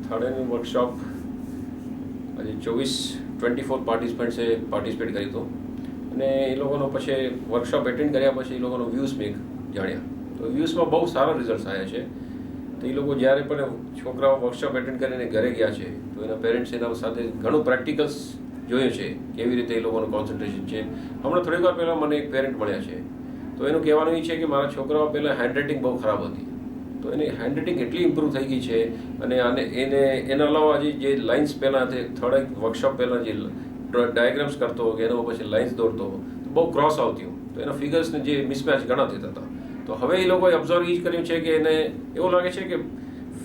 થાળેની workshop આજે 24 પાર્ટિસિપન્ટ્સે participate કર્યું હતું અને એ લોકોનો પછી વર્કશોપ એટેન્ડ કર્યા પછી એ લોકોનો વ્યૂઝ મેં જાણ્યા. તો વ્યૂઝમાં બહુ સારા રિઝલ્ટ્સ આવ્યા છે. તો એ લોકો જ્યારે પણ છોકરાઓ વર્કશોપ એટેન્ડ કરીને ઘરે ગયા છે તો એના પેરેન્ટ્સ એના સાથે ઘણું પ્રેક્ટિકલ્સ જોયું છે, કેવી રીતે એ લોકોનું કોન્સન્ટ્રેશન છે. હમણાં થોડીક વાર પહેલાં મને એક પેરેન્ટ મળ્યા છે, તો એનું કહેવાનું એ છે કે મારા છોકરાઓ પહેલાં હેન્ડરાઇટિંગ બહુ ખરાબ હતી, તો એની હેન્ડરાઇટિંગ એટલી ઇમ્પ્રૂવ થઈ ગઈ છે. અને એના અલાવા જે લાઇન્સ પહેલાં થોડાક વર્કશોપ પહેલાં જે ડાયાગ્રામ્સ કરતો કે એના પછી લાઇન્સ દોરતો તો બહુ ક્રોસ આવતી, તો એના ફિગર્સને જે મિસમેચ ઘણા થતા હતા. તો હવે એ લોકોએ ઓબ્ઝર્વ એ જ કર્યું છે કે એને એવું લાગે છે કે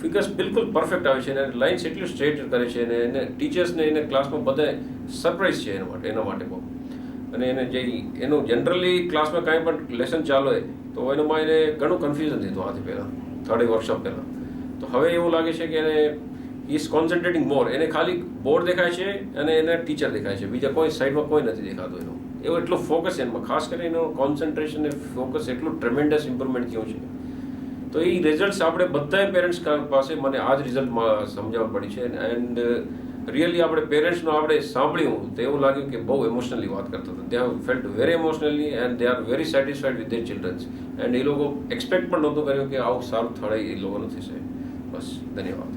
ફિગર્સ બિલકુલ પરફેક્ટ આવે છે અને લાઇન્સ એટલું સ્ટ્રેટ કરે છે અને એને ટીચર્સને એને ક્લાસમાં બધા સરપ્રાઇઝ છે એના માટે બહુ. અને એને એનું જનરલી ક્લાસમાં કાંઈ પણ લેસન ચાલુ હોય તો એનામાં એને ઘણું કન્ફ્યુઝન થતું આથી પહેલાં, થર્ડ વર્કશોપ પહેલાં. તો હવે એવું લાગે છે કે એને ઇઝ કોન્સન્ટ્રેટિંગ મોર. એને ખાલી બોર્ડ દેખાય છે અને એને ટીચર દેખાય છે, બીજા કોઈ સાઈડમાં કોઈ નથી દેખાતું એનું. એવું એટલું ફોકસ એમાં, ખાસ કરીને એનું કોન્સન્ટ્રેશન અને ફોકસ એટલું ટ્રેમેન્ડસ ઇમ્પ્રુવમેન્ટ થયું છે. તો એ રિઝલ્ટ્સ આપણે બધા પેરેન્ટ્સ પાસે મને આ જ રિઝલ્ટમાં સમજાવવા પડી છે. એન્ડ રિયલી આપણે પેરેન્ટ્સનું આપણે સાંભળ્યું તો એવું લાગ્યું કે બહુ ઇમોશનલી વાત કરતા હતા. They have felt very emotionally and they are very satisfied with their childrens. And એ લોકો એક્સપેક્ટ પણ નહોતું કર્યું કે આવું સારું થળે એ લોકોનું થશે. બસ, ધન્યવાદ.